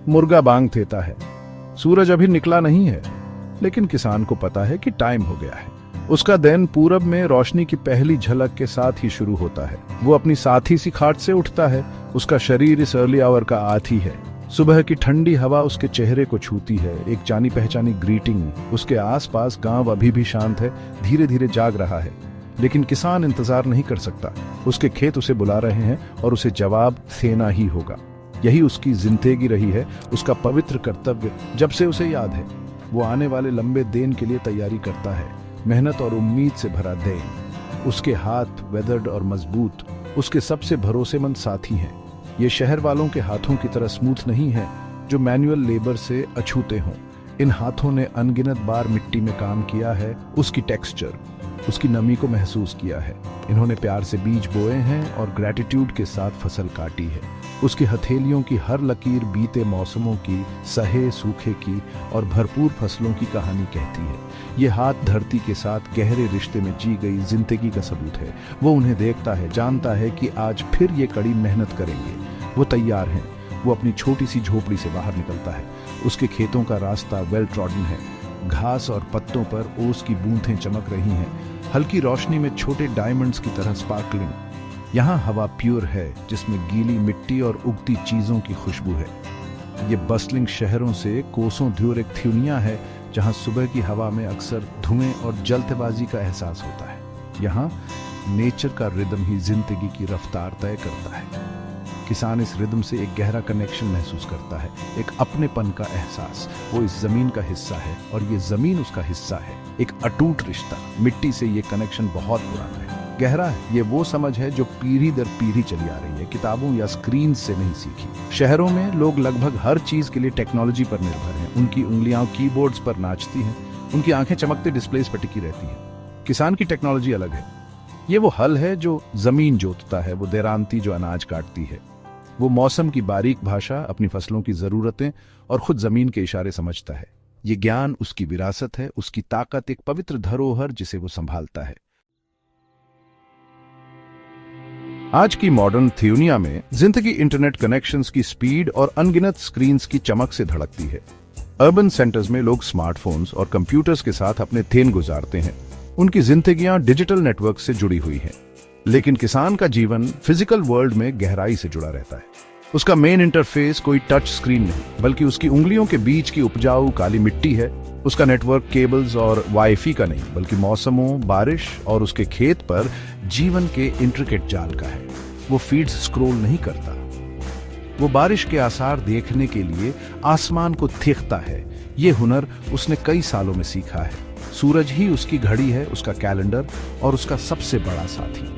मुर्गा बांग देता है। सूरज अभी निकला नहीं है, लेकिन किसान को पता है कि टाइम हो गया है। उसका दिन पूरब में रोशनी की पहली झलक के साथ ही शुरू होता है। वो अपनी साथी सी खाट से उठता है। उसका शरीर इस अर्ली आवर का आदी है। सुबह की ठंडी हवा उसके चेहरे को छूती है, एक जानी पहचानी ग्रीटिंग। उसके आसपास गांव अभी भी शांत है, धीरे धीरे जाग रहा है। लेकिन किसान इंतजार नहीं कर सकता। उसके खेत उसे बुला रहे हैं और उसे जवाब देना ही होगा। यही उसकी जिंदगी रही है, उसका पवित्र कर्तव्य। जब से उसे याद है, वो आने वाले लंबे दिन के लिए तैयारी करता है, मेहनत और उम्मीद से भरा दिन। उसके हाथ वेदर्ड और मजबूत, उसके सबसे भरोसेमंद साथी हैं। ये शहर वालों के हाथों की तरह स्मूथ नहीं है, जो मैनुअल लेबर से अछूते हों। इन हाथों ने अनगिनत बार मिट्टी में काम किया है, उसकी टेक्सचर, उसकी नमी को महसूस किया है। इन्होंने प्यार से बीज बोए हैं और ग्रैटिट्यूड के साथ फसल काटी है। उसकी हथेलियों की हर लकीर बीते मौसमों की, सहे सूखे की और भरपूर फसलों की कहानी कहती है। ये हाथ धरती के साथ गहरे रिश्ते में जी गई जिंदगी का सबूत है। वो उन्हें देखता है, जानता है कि आज फिर ये कड़ी मेहनत करेंगे। वो तैयार हैं। वो अपनी छोटी सी झोपड़ी से बाहर निकलता है। उसके खेतों का रास्ता वेल ट्रॉडन है। घास और पत्तों पर ओस की बूंदें चमक रही हैं, हल्की रोशनी में छोटे डायमंड्स की तरह स्पार्कलिंग। यहाँ हवा प्योर है, जिसमें गीली मिट्टी और उगती चीजों की खुशबू है। ये बस्लिंग शहरों से कोसों दूर एक थ्यूनिया है, जहाँ सुबह की हवा में अक्सर धुएं और जल्दबाजी का एहसास होता है। यहाँ नेचर का रिदम ही जिंदगी की रफ्तार तय करता है। किसान इस रिदम से एक गहरा कनेक्शन महसूस करता है, एक अपनेपन का एहसास। वो इस जमीन का हिस्सा है और ये जमीन उसका हिस्सा है। एक अटूट रिश्ता। मिट्टी से ये कनेक्शन बहुत पुराना है, गहरा है। ये वो समझ है जो पीढ़ी दर पीढ़ी चली आ रही है, किताबों या स्क्रीन से नहीं सीखी। शहरों में लोग लगभग हर चीज के लिए टेक्नोलॉजी पर निर्भर हैं। उनकी उंगलियां कीबोर्ड्स पर नाचती हैं, उनकी आंखें चमकते डिस्प्लेस पर टिकी रहती हैं। किसान की टेक्नोलॉजी अलग है। ये वो हल है जो जमीन जोतता है, वो देरांती जो अनाज काटती है, वो मौसम की बारीक भाषा, अपनी फसलों की जरूरतें और खुद जमीन के इशारे समझता है। ये ज्ञान उसकी विरासत है, उसकी ताकत एक पवित्र धरोहर जिसे वो संभालता है। आज की मॉडर्न थ्यूनिया में जिंदगी इंटरनेट कनेक्शंस की स्पीड और अनगिनत स्क्रीन्स की चमक से धड़कती है। अर्बन सेंटर्स में लोग स्मार्टफोन्स और कंप्यूटर्स के साथ अपने दिन गुजारते हैं। उनकी जिंदगियां डिजिटल नेटवर्क से जुड़ी हुई हैं। लेकिन किसान का जीवन फिजिकल वर्ल्ड में गहराई से जुड़ा रहता है। उसका मेन इंटरफेस कोई टच स्क्रीन नहीं, बल्कि उसकी उंगलियों के बीच की उपजाऊ काली मिट्टी है। उसका नेटवर्क केबल्स और वाईफाई का नहीं, बल्कि मौसमों, बारिश और उसके खेत पर जीवन के इंट्रिकेट जाल का है। वो फीड्स स्क्रॉल नहीं करता, वो बारिश के आसार देखने के लिए आसमान को देखता है। ये हुनर उसने कई सालों में सीखा है। सूरज ही उसकी घड़ी है, उसका कैलेंडर और उसका सबसे बड़ा साथी।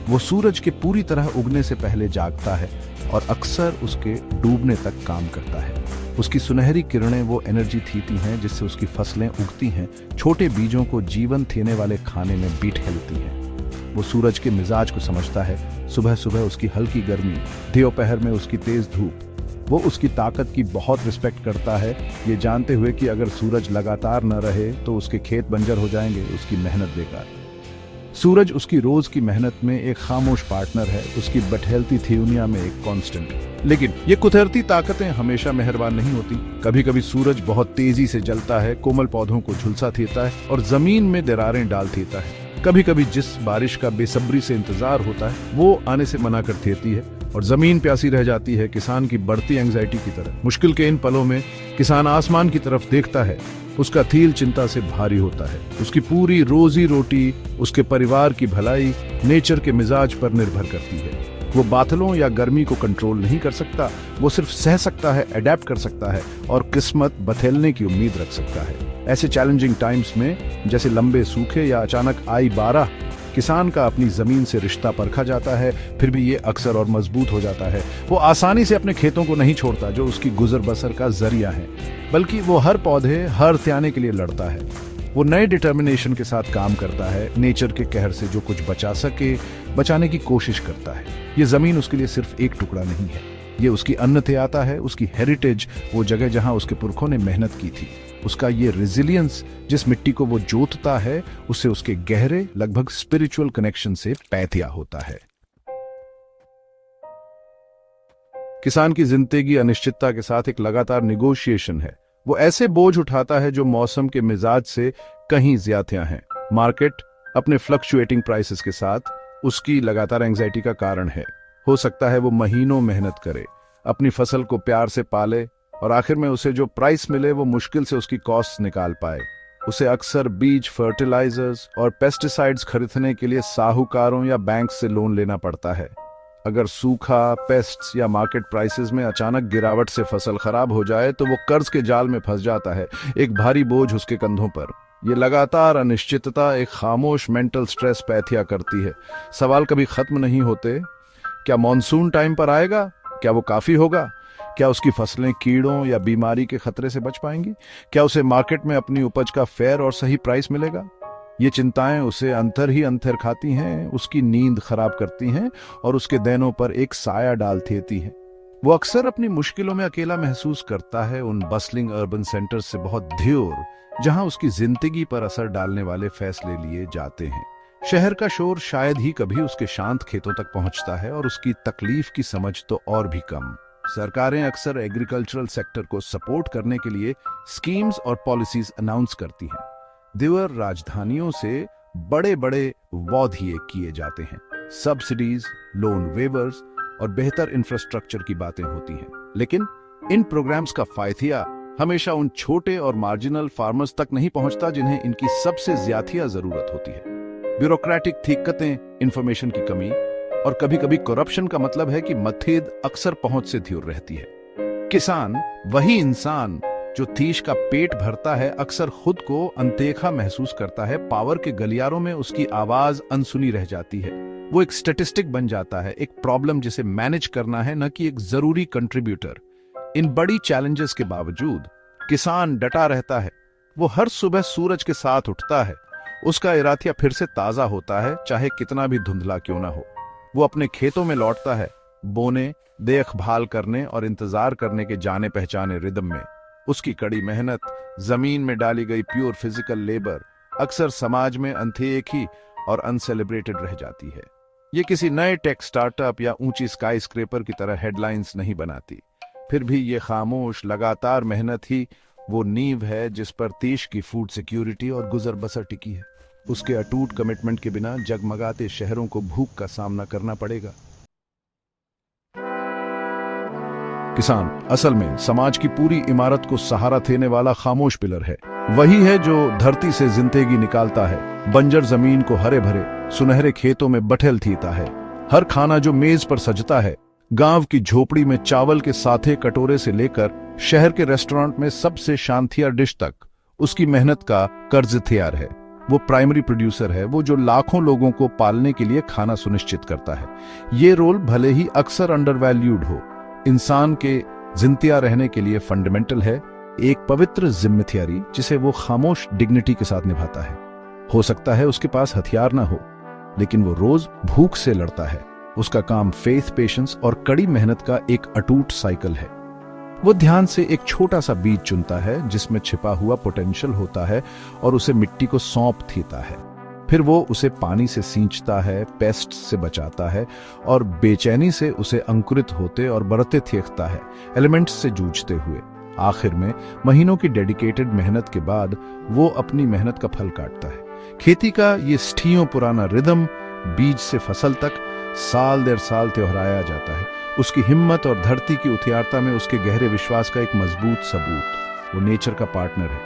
वो सूरज के पूरी तरह उगने से पहले जागता है और अक्सर उसके डूबने तक काम करता है। उसकी सुनहरी किरणें वो एनर्जी थीती हैं जिससे उसकी फसलें उगती हैं, छोटे बीजों को जीवन देने वाले खाने में बीट हिलती हैं। वो सूरज के मिजाज को समझता है। सुबह सुबह उसकी हल्की गर्मी, दोपहर में उसकी तेज धूप। वो उसकी ताकत की बहुत रिस्पेक्ट करता है, ये जानते हुए कि अगर सूरज लगातार न रहे तो उसके खेत बंजर हो जाएंगे, उसकी मेहनत बेकार। सूरज उसकी रोज की मेहनत में एक खामोश पार्टनर है, उसकी बटहेलती थ्यूनिया में एक कांस्टेंट। लेकिन ये कुदरती ताकतें हमेशा मेहरबान नहीं होती। कभी कभी सूरज बहुत तेजी से जलता है, कोमल पौधों को झुलसा देता है और जमीन में दरारें डाल देता है। कभी कभी जिस बारिश का बेसब्री से इंतजार होता है वो आने से मना कर देती है और जमीन प्यासी रह जाती है, किसान की बढ़ती एंजाइटी की तरह। मुश्किल के इन पलों में किसान आसमान की तरफ देखता है। उसका दिल चिंता से भारी होता है। उसकी पूरी रोजी रोटी, उसके परिवार की भलाई नेचर के मिजाज पर निर्भर करती है। वो बादलों या गर्मी को कंट्रोल नहीं कर सकता, वो सिर्फ सह सकता है, अडेप्ट कर सकता है और किस्मत बदलने की उम्मीद रख सकता है। ऐसे चैलेंजिंग टाइम्स में, जैसे लंबे सूखे या अचानक आई बारिश, किसान का अपनी जमीन से रिश्ता परखा जाता है। फिर भी ये अक्सर और मजबूत हो जाता है। वो आसानी से अपने खेतों को नहीं छोड़ता जो उसकी गुजर बसर का जरिया है, बल्कि वो हर पौधे, हर त्याने के लिए लड़ता है। वो नए डिटर्मिनेशन के साथ काम करता है, नेचर के कहर से जो कुछ बचा सके बचाने की कोशिश करता है। ये जमीन उसके लिए सिर्फ एक टुकड़ा नहीं है, ये उसकी अन्न थे आता है, उसकी हेरिटेज, वो जगह जहां उसके पुरखों ने मेहनत की थी। उसका ये रेजिलियंस, जिस मिट्टी को वो जोतता है, उससे उसके गहरे, लगभग स्पिरिचुअल कनेक्शन से पैथिया होता है। किसान की जिंदगी अनिश्चितता के साथ एक लगातार निगोशिएशन है। वो ऐसे बोझ उठाता है जो मौसम के मिजाज से कहीं ज्यादा हैं। मार्केट अपने फ्लक्चुएटिंग प्राइसेस के साथ उसकी लगातार एंग्जाइटी का कारण है। हो सकता है वो महीनों मेहनत करे, अपनी फसल को प्यार से पाले और आखिर में उसे जो प्राइस मिले वो मुश्किल से उसकी कॉस्ट निकाल पाए। उसे अक्सर बीज, फर्टिलाइजर्स और पेस्टिसाइड्स खरीदने के लिए साहूकारों या बैंक से लोन लेना पड़ता है। अगर सूखा, पेस्ट्स या मार्केट प्राइसेस में अचानक गिरावट से फसल खराब हो जाए तो वो कर्ज के जाल में फंस जाता है, एक भारी बोझ उसके कंधों पर। ये लगातार अनिश्चितता एक खामोश मेंटल स्ट्रेस पैदा करती है। सवाल कभी खत्म नहीं होते। क्या मॉनसून टाइम पर आएगा? क्या वो काफी होगा? क्या उसकी फसलें कीड़ों या बीमारी के खतरे से बच पाएंगी? क्या उसे मार्केट में अपनी उपज का फेयर और सही प्राइस मिलेगा? ये चिंताएं उसे अंतर ही अंतर खाती हैं, उसकी नींद खराब करती हैं और उसके दैनों पर एक साया डाल देती हैं। वो अक्सर अपनी मुश्किलों में अकेला महसूस करता है, उन बसलिंग अर्बन सेंटर्स से बहुत दूर, जहां उसकी जिंदगी पर असर डालने वाले फैसले लिए जाते हैं। शहर का शोर शायद ही कभी उसके शांत खेतों तक पहुंचता है और उसकी तकलीफ की समझ तो और भी कम। सरकारें अक्सर एग्रीकल्चरल सेक्टर को सपोर्ट करने के लिए स्कीम्स और पॉलिसीज अनाउंस करती हैं। दिवर राजधानियों से बड़े बड़े वादे किए जाते हैं, सब्सिडीज, लोन वेवर्स और बेहतर इंफ्रास्ट्रक्चर की बातें होती हैं। लेकिन इन प्रोग्राम्स का फायदा हमेशा उन छोटे और मार्जिनल फार्मर्स तक नहीं पहुंचता जिन्हें इनकी सबसे ज्यादा जरूरत होती है। ब्यूरोक्रेटिक दिक्कतें, इंफॉर्मेशन की कमी और कभी कभी करप्शन का मतलब है कि मतभेद अक्सर पहुंच से दूर रहती है। किसान, वही इंसान जो तीश का पेट भरता है, अक्सर खुद को अनदेखा महसूस करता है। पावर के गलियारों में उसकी आवाज अनसुनी रह जाती है। वो एक स्टैटिस्टिक बन जाता है, एक प्रॉब्लम जिसे मैनेज करना है, न कि एक जरूरी कंट्रीब्यूटर। इन बड़ी चैलेंजेस के बावजूद किसान डटा रहता है। वो हर सुबह सूरज के साथ उठता है, उसका इरादा फिर से ताजा होता है, चाहे कितना भी धुंधला क्यों ना हो। वो अपने खेतों में लौटता है, बोने, देखभाल करने और इंतजार करने के जाने पहचाने रिदम में। उसकी कड़ी मेहनत, जमीन में डाली गई प्योर फिजिकल लेबर अक्सर समाज में अनदेखी और अनसेलिब्रेटेड रह जाती है। ये किसी नए टेक स्टार्टअप या ऊंची स्काई स्क्रेपर की तरह हेडलाइंस नहीं बनाती। फिर भी ये खामोश लगातार मेहनत ही वो नींव है जिस पर देश की फूड सिक्योरिटी और गुजर बसर टिकी है। उसके अटूट कमिटमेंट के बिना जगमगाते शहरों को भूख का सामना करना पड़ेगा। किसान असल में समाज की पूरी इमारत को सहारा देने वाला खामोश पिलर है। वही है जो धरती से जिंदगी निकालता है, बंजर जमीन को हरे भरे सुनहरे खेतों में बठेल थीता है। हर खाना जो मेज पर सजता है, गांव की झोपड़ी में चावल के साथे कटोरे से लेकर शहर के रेस्टोरेंट में सबसे शांतिया डिश तक, उसकी मेहनत का कर्ज तैयार है। वो प्राइमरी प्रोड्यूसर है, वो जो लाखों लोगों को पालने के लिए खाना सुनिश्चित करता है। ये रोल भले ही अक्सर अंडरवैल्यूड हो, इंसान के जिंदा रहने के लिए फंडामेंटल है, एक पवित्र जिम्मेदारी जिसे वो खामोश डिग्निटी के साथ निभाता है। हो सकता है उसके पास हथियार ना हो, लेकिन वो रोज भूख से लड़ता है। उसका काम फेथ, पेशेंस और कड़ी मेहनत का एक अटूट साइकिल है। वो ध्यान से एक छोटा सा बीज चुनता है जिसमें छिपा हुआ पोटेंशियल होता है और उसे मिट्टी को सौंप देता है। फिर वो उसे पानी से सींचता है, पेस्ट से बचाता है और बेचैनी से उसे अंकुरित होते और बढ़ते देखता है, एलिमेंट्स से जूझते हुए। आखिर में महीनों की डेडिकेटेड मेहनत के बाद वो अपनी मेहनत का फल काटता है। खेती का ये स्थियों पुराना रिदम, बीज से फसल तक साल दर साल त्योहराया जाता है। उसकी हिम्मत और धरती की उथियारता में उसके गहरे विश्वास का एक मजबूत सबूत। वो नेचर का पार्टनर है।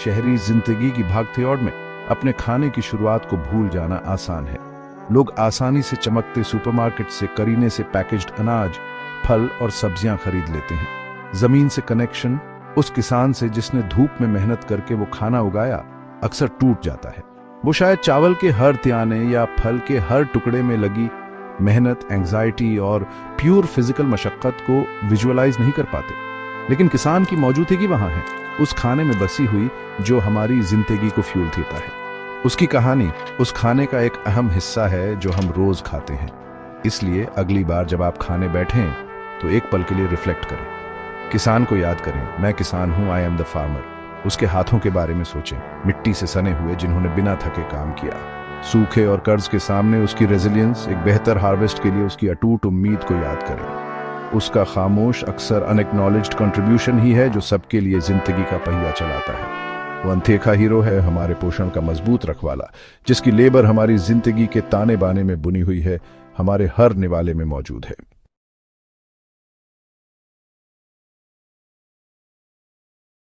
शहरी जिंदगी की भागदौड़ में अपने खाने की शुरुआत को भूल जाना आसान है। लोग आसानी से चमकते सुपरमार्केट से करीने से पैकेज्ड अनाज, फल और सब्जियां खरीद लेते हैं। जमीन से कनेक्शन उस किसान से जिसने धूप में मेहनत करके वो खाना उगाया अक्सर टूट जाता है। वो शायद चावल के हर त्याने या फल के हर टुकड़े में लगी मेहनत, एंग्जाइटी और प्योर फिजिकल मशक्कत को विजुअलाइज नहीं कर पाते, लेकिन किसान की मौजूदगी वहां है, उस खाने में बसी हुई जो हमारी जिंदगी को फ्यूल देता है। उसकी कहानी उस खाने का एक अहम हिस्सा है जो हम रोज खाते हैं। इसलिए अगली बार जब आप खाने बैठें तो एक पल के लिए रिफ्लेक्ट करें, किसान को याद करें। मैं किसान हूं, आई एम द फार्मर। उसके हाथों के बारे में सोचें, मिट्टी से सने हुए जिन्होंने बिना थके काम किया। सूखे और कर्ज के सामने उसकी रेजिलियंस, एक बेहतर हार्वेस्ट के लिए उसकी अटूट उम्मीद को याद करें। उसका खामोश अक्सर अनएक्नॉलेज्ड कंट्रीब्यूशन ही है जो सबके लिए जिंदगी का पहिया चलाता है। वो अनदेखा हीरो है, हमारे पोषण का मजबूत रखवाला, जिसकी लेबर हमारी जिंदगी के ताने बाने में बुनी हुई है, हमारे हर निवाले में मौजूद है।